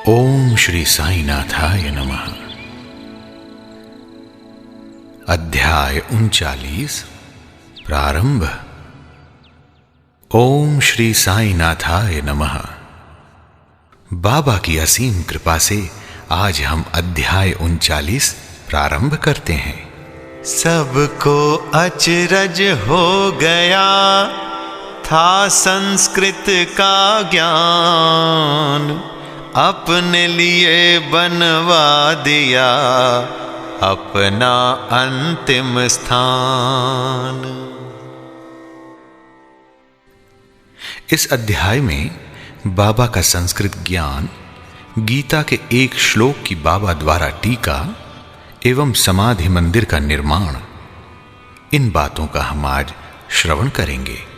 ओम श्री साईनाथाय नमः। अध्याय 39 प्रारंभ। ओम श्री साईनाथाय नमः। बाबा की असीम कृपा से आज हम अध्याय 39 प्रारंभ करते हैं। सबको अचरज हो गया था संस्कृत का ज्ञान, अपने लिए बनवा दिया अपना अंतिम स्थान। इस अध्याय में बाबा का संस्कृत ज्ञान, गीता के एक श्लोक की बाबा द्वारा टीका एवं समाधि मंदिर का निर्माण, इन बातों का हम आज श्रवण करेंगे।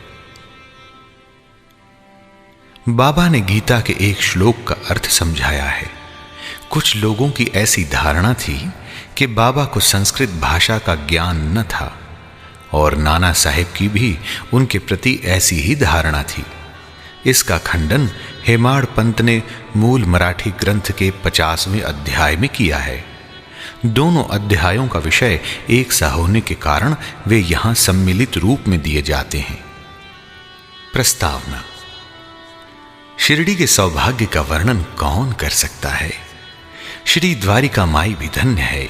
बाबा ने गीता के एक श्लोक का अर्थ समझाया है। कुछ लोगों की ऐसी धारणा थी कि बाबा को संस्कृत भाषा का ज्ञान न था, और नाना साहेब की भी उनके प्रति ऐसी ही धारणा थी। इसका खंडन हेमाड़ पंत ने मूल मराठी ग्रंथ के 50वें अध्याय में किया है। दोनों अध्यायों का विषय एक सा होने के कारण वे यहां सम्मिलित रूप में दिए जाते हैं। प्रस्तावना। शिरडी के सौभाग्य का वर्णन कौन कर सकता है। श्री द्वारिका माई भी धन्य है,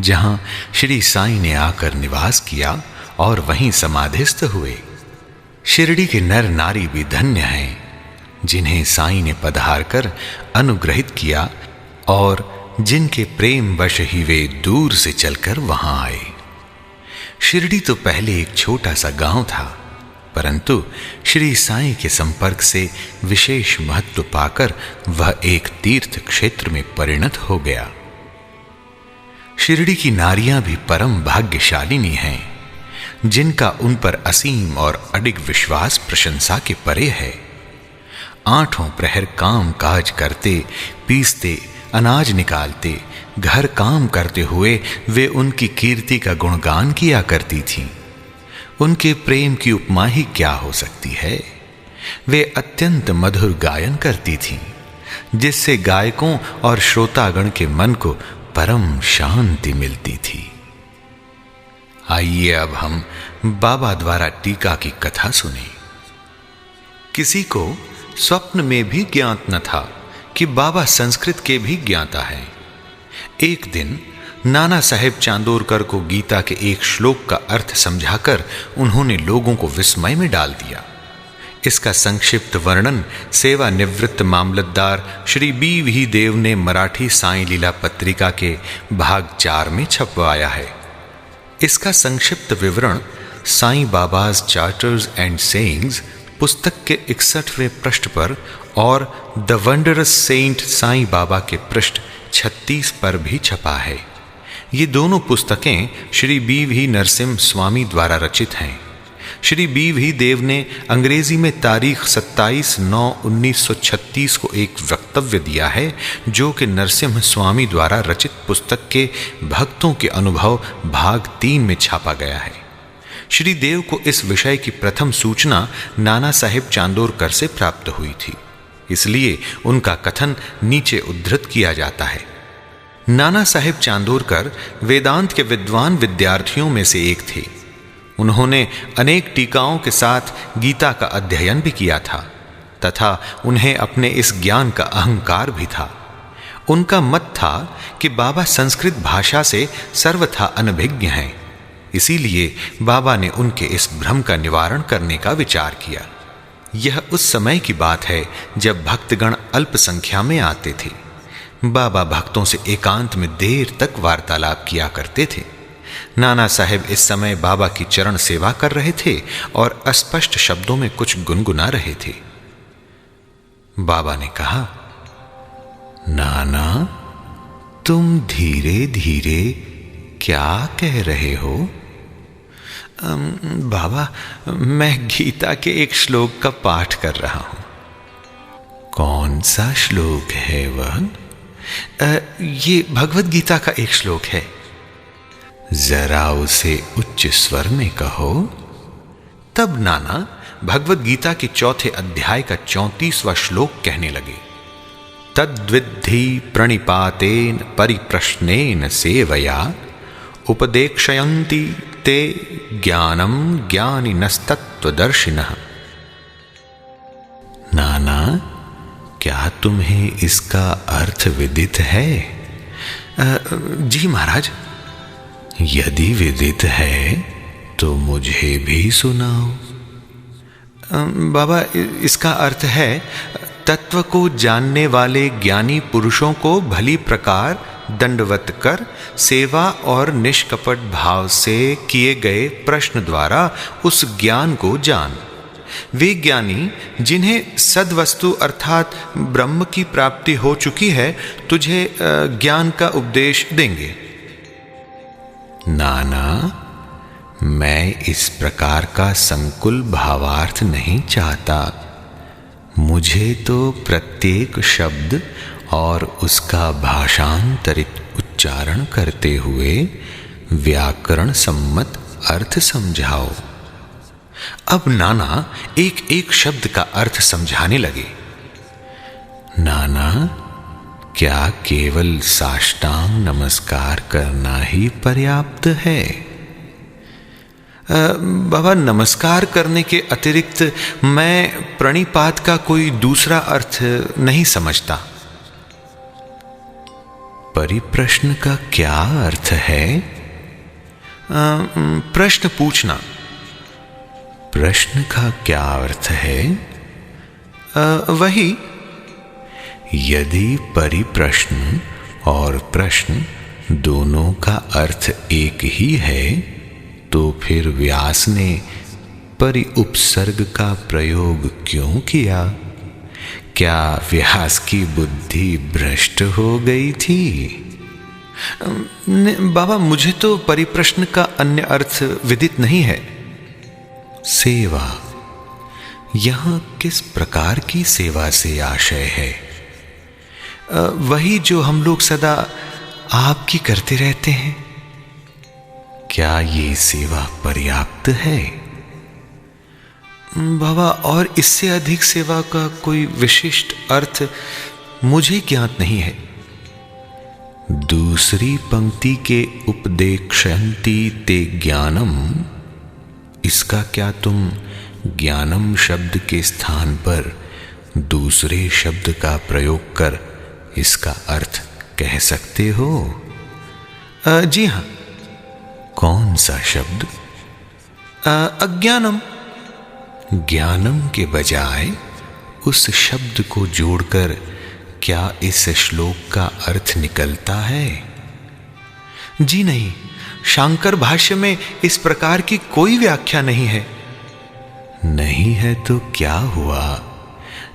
जहां श्री साईं ने आकर निवास किया और वहीं समाधिस्थ हुए। शिरडी के नर नारी भी धन्य हैं, जिन्हें साईं ने पधार कर अनुग्रहित किया और जिनके प्रेम वश ही वे दूर से चलकर वहां आए। शिरडी तो पहले एक छोटा सा गांव था, परंतु श्री साईं के संपर्क से विशेष महत्व पाकर वह एक तीर्थ क्षेत्र में परिणत हो गया। शिरडी की नारियां भी परम भाग्यशालिनी हैं, जिनका उन पर असीम और अडिग विश्वास प्रशंसा के परे है। आठों प्रहर काम काज करते, पीसते, अनाज निकालते, घर काम करते हुए वे उनकी कीर्ति का गुणगान किया करती थीं। उनके प्रेम की उपमा ही क्या हो सकती है। वे अत्यंत मधुर गायन करती थीं, जिससे गायकों और श्रोतागण के मन को परम शांति मिलती थी। आइए अब हम बाबा द्वारा टीका की कथा सुने। किसी को स्वप्न में भी ज्ञात न था कि बाबा संस्कृत के भी ज्ञाता हैं। एक दिन नाना साहेब चांदोरकर को गीता के एक श्लोक का अर्थ समझाकर उन्होंने लोगों को विस्मय में डाल दिया। इसका संक्षिप्त वर्णन सेवानिवृत्त मामलतदार श्री बी देव ने मराठी साईं लीला पत्रिका के भाग 4 में छपवाया है। इसका संक्षिप्त विवरण साईं बाबाज चार्टर्स एंड सेइंग्स पुस्तक के 61वें पृष्ठ पर और the wondrous Saint Sai Baba के पृष्ठ 36 पर भी छपा है। ये दोनों पुस्तकें श्री बी नरसिम्हा स्वामी द्वारा रचित हैं। श्री बी देव ने अंग्रेजी में तारीख 27/9/1936 को एक वक्तव्य दिया है, जो कि नरसिम्हा स्वामी द्वारा रचित पुस्तक के भक्तों के अनुभव भाग 3 में छापा गया है। श्री देव को इस विषय की प्रथम सूचना नाना साहेब चांदोरकर से प्राप्त हुई थी, इसलिए उनका कथन नीचे उद्धृत किया जाता है। नाना साहेब चांदोरकर वेदांत के विद्वान विद्यार्थियों में से एक थे। उन्होंने अनेक टीकाओं के साथ गीता का अध्ययन भी किया था तथा उन्हें अपने इस ज्ञान का अहंकार भी था। उनका मत था कि बाबा संस्कृत भाषा से सर्वथा अनभिज्ञ हैं, इसीलिए बाबा ने उनके इस भ्रम का निवारण करने का विचार किया। यह उस समय की बात है जब भक्तगण अल्प संख्या में आते थे। बाबा भक्तों से एकांत में देर तक वार्तालाप किया करते थे। नाना साहेब इस समय बाबा की चरण सेवा कर रहे थे और अस्पष्ट शब्दों में कुछ गुनगुना रहे थे। बाबा ने कहा, नाना, तुम धीरे धीरे क्या कह रहे हो? बाबा, मैं गीता के एक श्लोक का पाठ कर रहा हूं। कौन सा श्लोक है वह? ये भगवत गीता का एक श्लोक है। जरा उसे उच्च स्वर में कहो। तब नाना भगवत गीता के 4थे अध्याय का 34वां श्लोक कहने लगे। तद्विद्धि प्रणिपातेन परिप्रश्नेन सेवया उपदेक्षयन्ति ते ज्ञानम ज्ञानिनस्तत्वदर्शिनः। नाना, क्या तुम्हें इसका अर्थ विदित है? जी महाराज। यदि विदित है तो मुझे भी सुनाओ। बाबा, इसका अर्थ है तत्व को जानने वाले ज्ञानी पुरुषों को भली प्रकार दंडवत कर सेवा और निष्कपट भाव से किए गए प्रश्न द्वारा उस ज्ञान को जान। वे ज्ञानी जिन्हें सद्वस्तु अर्थात ब्रह्म की प्राप्ति हो चुकी है तुझे ज्ञान का उपदेश देंगे। नाना, मैं इस प्रकार का संकुल भावार्थ नहीं चाहता। मुझे तो प्रत्येक शब्द और उसका भाषांतरित उच्चारण करते हुए व्याकरण सम्मत अर्थ समझाओ। अब नाना एक एक शब्द का अर्थ समझाने लगे। नाना, क्या केवल साष्टांग नमस्कार करना ही पर्याप्त है? बाबा, नमस्कार करने के अतिरिक्त मैं प्रणिपात का कोई दूसरा अर्थ नहीं समझता। परिप्रश्न का क्या अर्थ है? प्रश्न पूछना। प्रश्न का क्या अर्थ है? वही। यदि परिप्रश्न और प्रश्न दोनों का अर्थ एक ही है तो फिर व्यास ने परि उपसर्ग का प्रयोग क्यों किया? क्या व्यास की बुद्धि भ्रष्ट हो गई थी? बाबा, मुझे तो परिप्रश्न का अन्य अर्थ विदित नहीं है। सेवा, यहां किस प्रकार की सेवा से आशय है? वही जो हम लोग सदा आपकी करते रहते हैं। क्या ये सेवा पर्याप्त है? बाबा, और इससे अधिक सेवा का कोई विशिष्ट अर्थ मुझे ज्ञात नहीं है। दूसरी पंक्ति के उपदेक्षयन्ति ते ज्ञानम, इसका क्या तुम ज्ञानम शब्द के स्थान पर दूसरे शब्द का प्रयोग कर इसका अर्थ कह सकते हो? जी हां। कौन सा शब्द? अज्ञानम। ज्ञानम के बजाय उस शब्द को जोड़कर क्या इस श्लोक का अर्थ निकलता है? जी नहीं, शांकर भाष्य में इस प्रकार की कोई व्याख्या नहीं है। नहीं है तो क्या हुआ?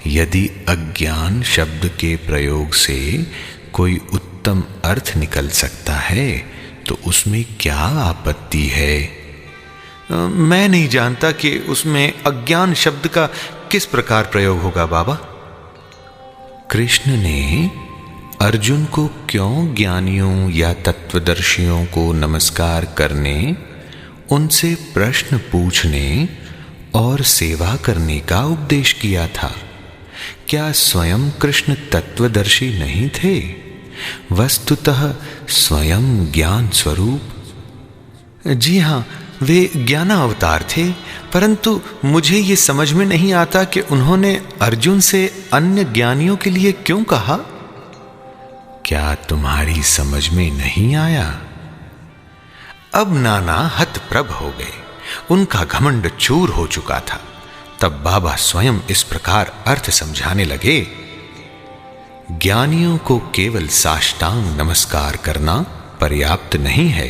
यदि अज्ञान शब्द के प्रयोग से कोई उत्तम अर्थ निकल सकता है तो उसमें क्या आपत्ति है? मैं नहीं जानता कि उसमें अज्ञान शब्द का किस प्रकार प्रयोग होगा बाबा। कृष्ण ने अर्जुन को क्यों ज्ञानियों या तत्वदर्शियों को नमस्कार करने, उनसे प्रश्न पूछने और सेवा करने का उपदेश किया था? क्या स्वयं कृष्ण तत्वदर्शी नहीं थे? वस्तुतः स्वयं ज्ञान स्वरूप। जी हां, वे ज्ञान अवतार थे, परंतु मुझे ये समझ में नहीं आता कि उन्होंने अर्जुन से अन्य ज्ञानियों के लिए क्यों कहा। क्या तुम्हारी समझ में नहीं आया? अब नाना हतप्रभ हो गए। उनका घमंड चूर हो चुका था। तब बाबा स्वयं इस प्रकार अर्थ समझाने लगे। ज्ञानियों को केवल साष्टांग नमस्कार करना पर्याप्त नहीं है।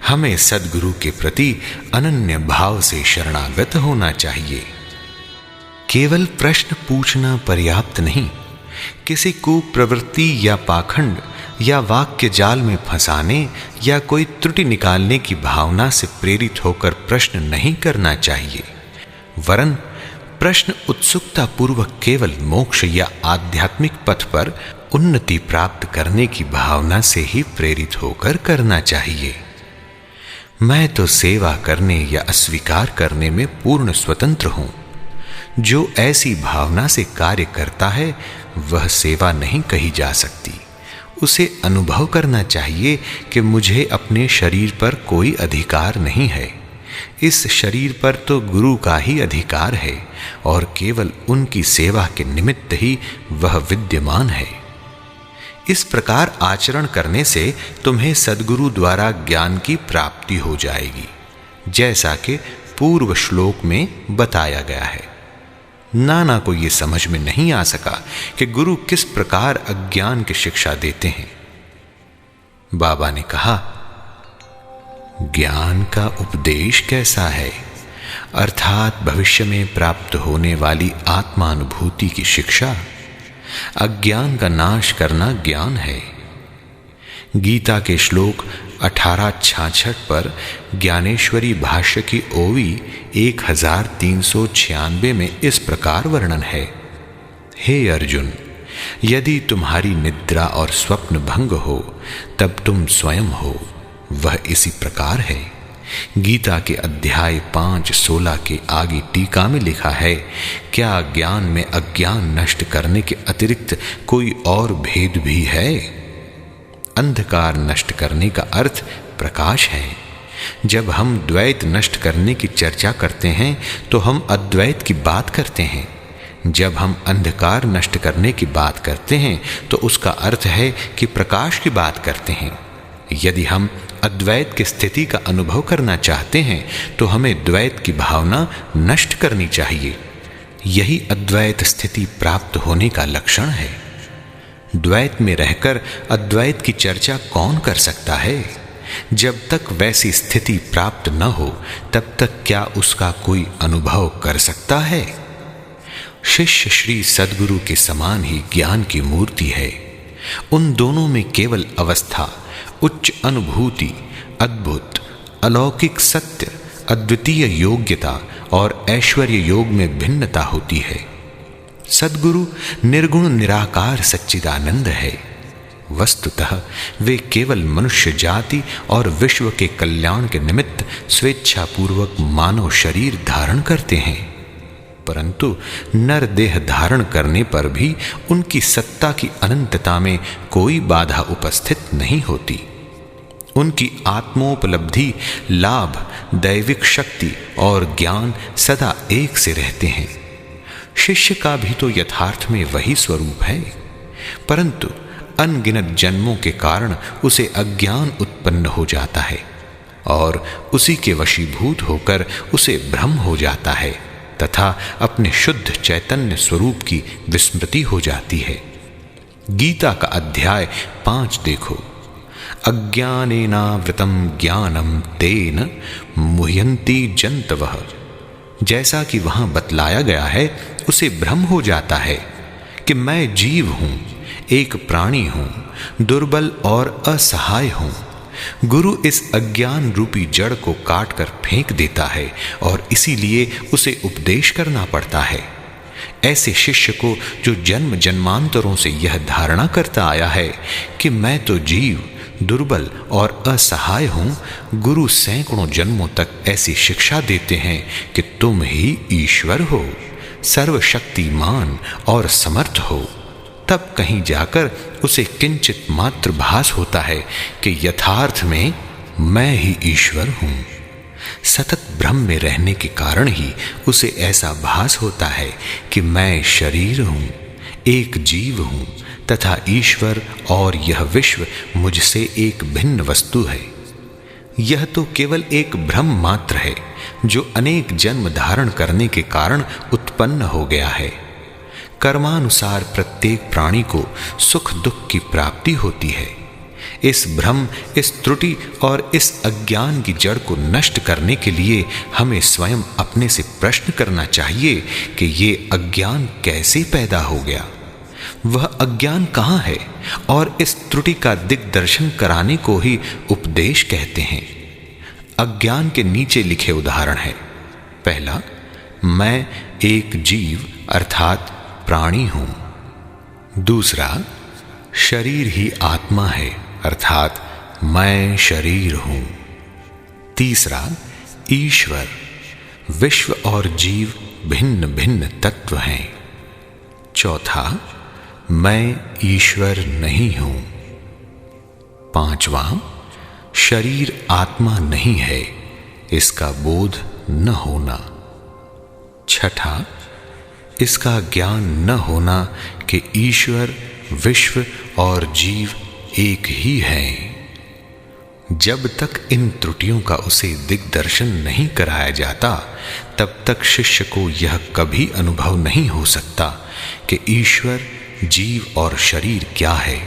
हमें सद्गुरु के प्रति अनन्य भाव से शरणागत होना चाहिए। केवल प्रश्न पूछना पर्याप्त नहीं। किसी कुप्रवृत्ति या पाखंड या वाक्य जाल में फंसाने या कोई त्रुटि निकालने की भावना से प्रेरित होकर प्रश्न नहीं करना चाहिए, वरन प्रश्न उत्सुकता पूर्वक केवल मोक्ष या आध्यात्मिक पथ पर उन्नति प्राप्त करने की भावना से ही प्रेरित होकर करना चाहिए। मैं तो सेवा करने या अस्वीकार करने में पूर्ण स्वतंत्र हूं। जो ऐसी भावना से कार्य करता है वह सेवा नहीं कही जा सकती। उसे अनुभव करना चाहिए कि मुझे अपने शरीर पर कोई अधिकार नहीं है। इस शरीर पर तो गुरु का ही अधिकार है और केवल उनकी सेवा के निमित्त ही वह विद्यमान है। इस प्रकार आचरण करने से तुम्हें सद्गुरु द्वारा ज्ञान की प्राप्ति हो जाएगी, जैसा कि पूर्व श्लोक में बताया गया है। नाना को यह समझ में नहीं आ सका कि गुरु किस प्रकार अज्ञान की शिक्षा देते हैं। बाबा ने कहा, ज्ञान का उपदेश कैसा है, अर्थात भविष्य में प्राप्त होने वाली आत्मानुभूति की शिक्षा। अज्ञान का नाश करना ज्ञान है। गीता के श्लोक 1866 पर ज्ञानेश्वरी भाष्य की ओवी 1396 में इस प्रकार वर्णन है। हे अर्जुन, यदि तुम्हारी निद्रा और स्वप्न भंग हो तब तुम स्वयं हो, वह इसी प्रकार है। गीता के अध्याय 5:16 के आगे टीका में लिखा है, क्या ज्ञान में अज्ञान नष्ट करने के अतिरिक्त कोई और भेद भी है? अंधकार नष्ट करने का अर्थ प्रकाश है। जब हम द्वैत नष्ट करने की चर्चा करते हैं तो हम अद्वैत की बात करते हैं। जब हम अंधकार नष्ट करने की बात करते हैं तो उसका अर्थ है कि प्रकाश की बात करते हैं। यदि हम अद्वैत की स्थिति का अनुभव करना चाहते हैं तो हमें द्वैत की भावना नष्ट करनी चाहिए। यही अद्वैत स्थिति प्राप्त होने का लक्षण है। द्वैत में रहकर अद्वैत की चर्चा कौन कर सकता है? जब तक वैसी स्थिति प्राप्त न हो तब तक क्या उसका कोई अनुभव कर सकता है? शिष्य श्री सद्गुरु के समान ही ज्ञान की मूर्ति है। उन दोनों में केवल अवस्था, उच्च अनुभूति, अद्भुत अलौकिक सत्य, अद्वितीय योग्यता और ऐश्वर्य योग में भिन्नता होती है। सद्गुरु निर्गुण निराकार सच्चिदानंद है। वस्तुतः वे केवल मनुष्य जाति और विश्व के कल्याण के निमित्त स्वेच्छापूर्वक मानव शरीर धारण करते हैं, परंतु नर देह धारण करने पर भी उनकी सत्ता की अनंतता में कोई बाधा उपस्थित नहीं होती। उनकी आत्मोपलब्धि, लाभ, दैविक शक्ति और ज्ञान सदा एक से रहते हैं। शिष्य का भी तो यथार्थ में वही स्वरूप है, परंतु अनगिनत जन्मों के कारण उसे अज्ञान उत्पन्न हो जाता है और उसी के वशीभूत होकर उसे भ्रम हो जाता है तथा अपने शुद्ध चैतन्य स्वरूप की विस्मृति हो जाती है। गीता का अध्याय 5 देखो। अज्ञानेनावृतं ज्ञानम तेन मुह्यन्ति जन्तवः। जैसा कि वहां बतलाया गया है, उसे भ्रम हो जाता है कि मैं जीव हूं, एक प्राणी हूं, दुर्बल और असहाय हूं। गुरु इस अज्ञान रूपी जड़ को काटकर फेंक देता है और इसीलिए उसे उपदेश करना पड़ता है। ऐसे शिष्य को जो जन्म जन्मांतरों से यह धारणा करता आया है कि मैं तो जीव, दुर्बल और असहाय हूं, गुरु सैकड़ों जन्मों तक ऐसी शिक्षा देते हैं कि तुम ही ईश्वर हो, सर्वशक्तिमान और समर्थ हो। तब कहीं जाकर उसे किंचित मात्र भास होता है कि यथार्थ में मैं ही ईश्वर हूं। सतत भ्रम में रहने के कारण ही उसे ऐसा भास होता है कि मैं शरीर हूं, एक जीव हूं तथा ईश्वर और यह विश्व मुझसे एक भिन्न वस्तु है। यह तो केवल एक भ्रम मात्र है जो अनेक जन्म धारण करने के कारण उत्पन्न हो गया है। कर्मानुसार प्रत्येक प्राणी को सुख दुख की प्राप्ति होती है। इस भ्रम, इस त्रुटि और इस अज्ञान की जड़ को नष्ट करने के लिए हमें स्वयं अपने से प्रश्न करना चाहिए कि ये अज्ञान कैसे पैदा हो गया, वह अज्ञान कहाँ है, और इस त्रुटि का दिग्दर्शन कराने को ही उपदेश कहते हैं। अज्ञान के नीचे लिखे उदाहरण है। पहला, मैं एक जीव अर्थात प्राणी हूं। दूसरा, शरीर ही आत्मा है अर्थात मैं शरीर हूं। तीसरा, ईश्वर, विश्व और जीव भिन्न भिन्न तत्व हैं। चौथा, मैं ईश्वर नहीं हूं। पांचवां, शरीर आत्मा नहीं है, इसका बोध न होना। छठा, इसका ज्ञान न होना कि ईश्वर, विश्व और जीव एक ही हैं। जब तक इन त्रुटियों का उसे दिग्दर्शन नहीं कराया जाता, तब तक शिष्य को यह कभी अनुभव नहीं हो सकता कि ईश्वर, जीव और शरीर क्या है,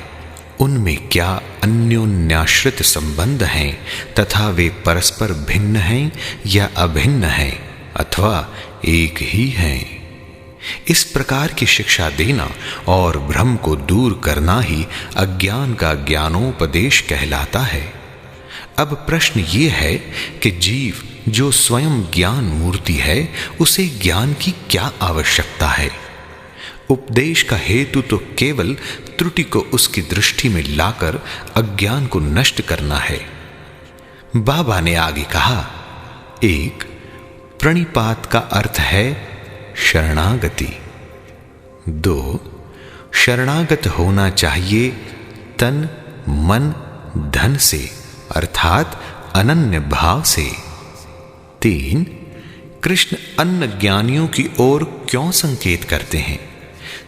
उनमें क्या अन्योन्याश्रित संबंध हैं तथा वे परस्पर भिन्न हैं या अभिन्न हैं अथवा एक ही हैं। इस प्रकार की शिक्षा देना और भ्रम को दूर करना ही अज्ञान का ज्ञानोपदेश कहलाता है। अब प्रश्न ये है कि जीव जो स्वयं ज्ञान मूर्ति है, उसे ज्ञान की क्या आवश्यकता है? उपदेश का हेतु तो केवल त्रुटि को उसकी दृष्टि में लाकर अज्ञान को नष्ट करना है। बाबा ने आगे कहा, एक, प्रणिपात का अर्थ है शरणागति। दो, शरणागत होना चाहिए तन, मन, धन से अर्थात अनन्य भाव से। तीन, कृष्ण अन्य ज्ञानियों की ओर क्यों संकेत करते हैं?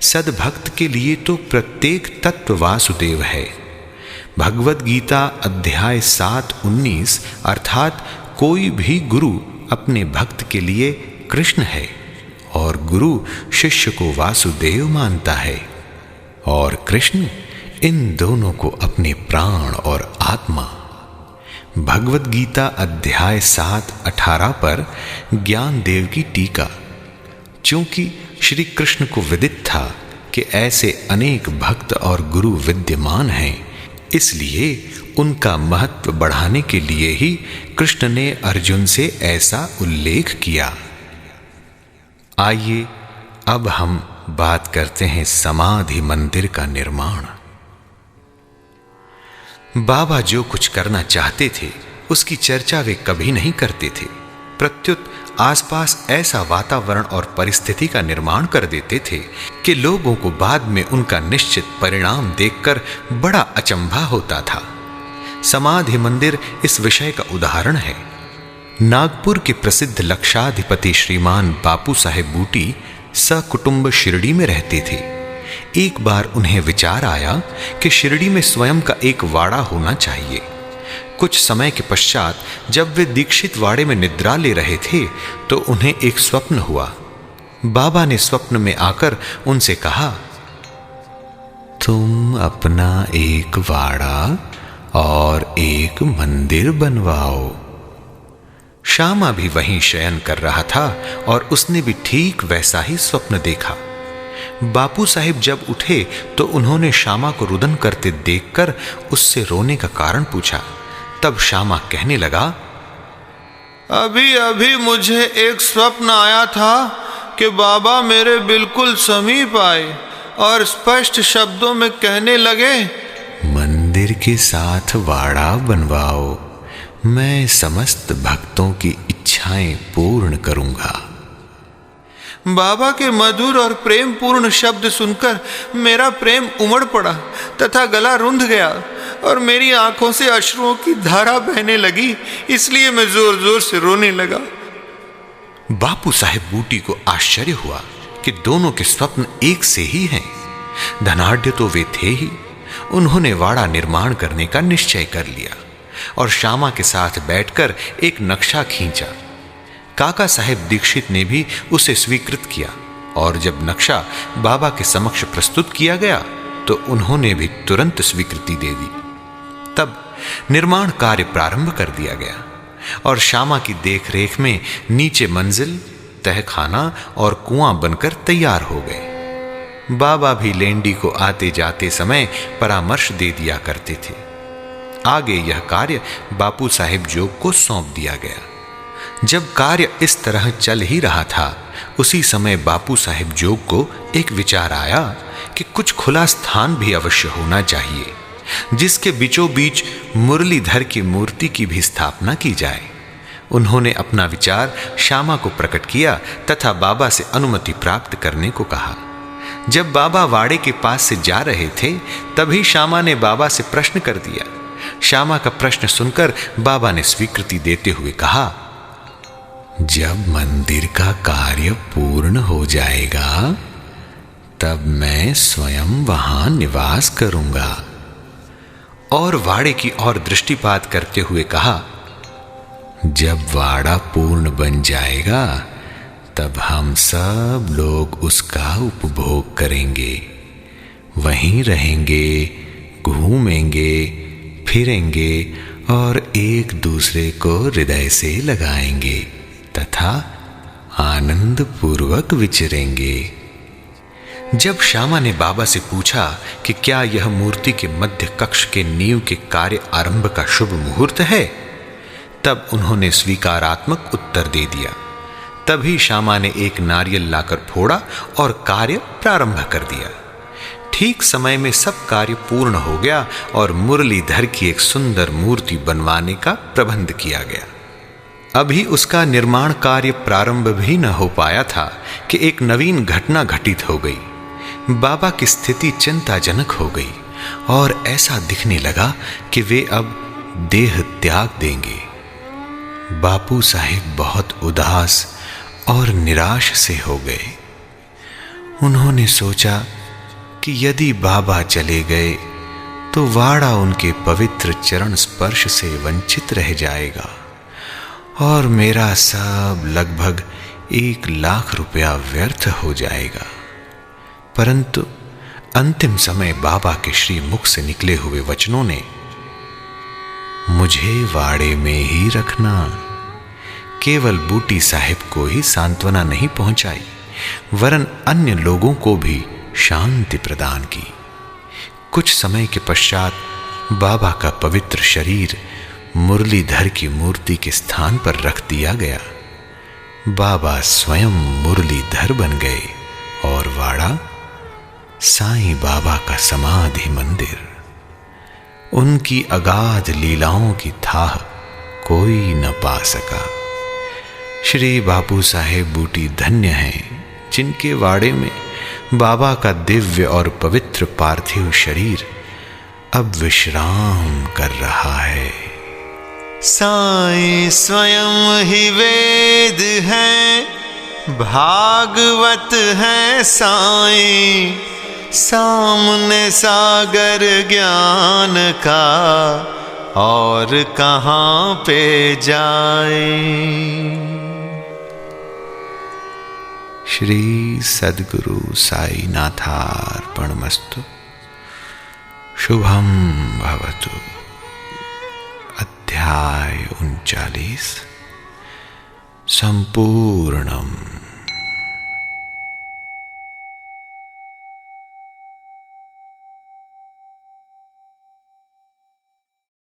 सद्भक्त के लिए तो प्रत्येक तत्व वासुदेव है। भगवत गीता अध्याय 7:19 अर्थात कोई भी गुरु अपने भक्त के लिए कृष्ण है और गुरु शिष्य को वासुदेव मानता है, और कृष्ण इन दोनों को अपने प्राण और आत्मा। भगवत गीता अध्याय 7:18 पर ज्ञानदेव की टीका। चूंकि श्री कृष्ण को विदित था कि ऐसे अनेक भक्त और गुरु विद्यमान हैं, इसलिए उनका महत्व बढ़ाने के लिए ही कृष्ण ने अर्जुन से ऐसा उल्लेख किया। आइए अब हम बात करते हैं समाधि मंदिर का निर्माण। बाबा जो कुछ करना चाहते थे उसकी चर्चा वे कभी नहीं करते थे, प्रत्युत आसपास ऐसा वातावरण और परिस्थिति का निर्माण कर देते थे कि लोगों को बाद में उनका निश्चित परिणाम देखकर बड़ा अचंभा होता था। समाधि मंदिर इस विषय का उदाहरण है। नागपुर के प्रसिद्ध लक्षाधिपति श्रीमान बापू साहेब बूटी सकुटुंब शिरडी में रहते थे। एक बार उन्हें विचार आया कि शिरडी में स्वयं का एक वाड़ा होना चाहिए। कुछ समय के पश्चात जब वे दीक्षित वाड़े में निद्रा ले रहे थे तो उन्हें एक स्वप्न हुआ। बाबा ने स्वप्न में आकर उनसे कहा, तुम अपना एक वाड़ा और एक मंदिर बनवाओ। श्यामा भी वहीं शयन कर रहा था और उसने भी ठीक वैसा ही स्वप्न देखा। बापू साहिब जब उठे तो उन्होंने श्यामा को रुदन करते देखकर उससे रोने का कारण पूछा। तब श्यामा कहने लगा, अभी अभी मुझे एक स्वप्न आया था कि बाबा मेरे बिल्कुल समीप आए और स्पष्ट शब्दों में कहने लगे, मंदिर के साथ वाड़ा बनवाओ, मैं समस्त भक्तों की इच्छाएं पूर्ण करूंगा। बाबा के मधुर और प्रेम पूर्ण शब्द सुनकर मेरा प्रेम उमड़ पड़ा तथा गला रुंध गया और मेरी आंखों से अश्रुओं की धारा बहने लगी, इसलिए मैं जोर जोर से रोने लगा। बापू साहेब बूटी को आश्चर्य हुआ कि दोनों के स्वप्न एक से ही हैं। धनाढ्य तो वे थे ही। उन्होंने वाड़ा निर्माण करने का निश्चय कर लिया और श्यामा के साथ बैठकर एक नक्शा खींचा। काका साहेब दीक्षित ने भी उसे स्वीकृत किया और जब नक्शा बाबा के समक्ष प्रस्तुत किया गया तो उन्होंने भी तुरंत स्वीकृति दे दी। तब निर्माण कार्य प्रारंभ कर दिया गया और श्यामा की देखरेख में नीचे मंजिल, तहखाना और कुआं बनकर तैयार हो गए। बाबा भी लेंडी को आते जाते समय परामर्श दे दिया करते थे। आगे यह कार्य बापू साहेब जोग को सौंप दिया गया। जब कार्य इस तरह चल ही रहा था, उसी समय बापू साहेब जोग को एक विचार आया कि कुछ खुला स्थान भी अवश्य होना चाहिए, जिसके बीचों बीच मुरलीधर की मूर्ति की भी स्थापना की जाए। उन्होंने अपना विचार श्यामा को प्रकट किया तथा बाबा से अनुमति प्राप्त करने को कहा। जब बाबा वाड़े के पास से जा रहे थे तभी श्यामा ने बाबा से प्रश्न कर दिया। श्यामा का प्रश्न सुनकर बाबा ने स्वीकृति देते हुए कहा, जब मंदिर का कार्य पूर्ण हो जाएगा तब मैं स्वयं वहां निवास करूंगा। और वाड़े की ओर दृष्टिपात करते हुए कहा, जब वाड़ा पूर्ण बन जाएगा तब हम सब लोग उसका उपभोग करेंगे, वहीं रहेंगे, घूमेंगे, फिरेंगे और एक दूसरे को हृदय से लगाएंगे तथा आनंद पूर्वक विचरेंगे। जब श्यामा ने बाबा से पूछा कि क्या यह मूर्ति के मध्य कक्ष के नींव के कार्य आरंभ का शुभ मुहूर्त है, तब उन्होंने स्वीकारात्मक उत्तर दे दिया। तभी श्यामा ने एक नारियल लाकर फोड़ा और कार्य प्रारंभ कर दिया। ठीक समय में सब कार्य पूर्ण हो गया और मुरलीधर की एक सुंदर मूर्ति बनवाने का प्रबंध किया गया। अभी उसका निर्माण कार्य प्रारंभ भी न हो पाया था कि एक नवीन घटना घटित हो गई। बाबा की स्थिति चिंताजनक हो गई और ऐसा दिखने लगा कि वे अब देह त्याग देंगे। बापू साहिब बहुत उदास और निराश से हो गए। उन्होंने सोचा कि यदि बाबा चले गए तो वाड़ा उनके पवित्र चरण स्पर्श से वंचित रह जाएगा और मेरा सब लगभग 1 लाख रुपया व्यर्थ हो जाएगा। परंतु अंतिम समय बाबा के श्री मुख से निकले हुए वचनों ने मुझे वाड़े में ही रखना केवल बूटी साहिब को ही सांत्वना नहीं पहुंचाई, वरन अन्य लोगों को भी शांति प्रदान की। कुछ समय के पश्चात बाबा का पवित्र शरीर मुरलीधर की मूर्ति के स्थान पर रख दिया गया। बाबा स्वयं मुरलीधर बन गए और वाड़ा साईं बाबा का समाधि मंदिर। उनकी अगाध लीलाओं की थाह कोई न पा सका। श्री बापू साहेब बूटी धन्य हैं जिनके वाड़े में बाबा का दिव्य और पवित्र पार्थिव शरीर अब विश्राम कर रहा है। साईं स्वयं ही वेद हैं, भागवत हैं साईं, सामने सागर ज्ञान का और कहाँ पे जाए। श्री सद्गुरु साईनाथार्पणमस्तु। शुभम भवतु। अध्याय 39 संपूर्णम।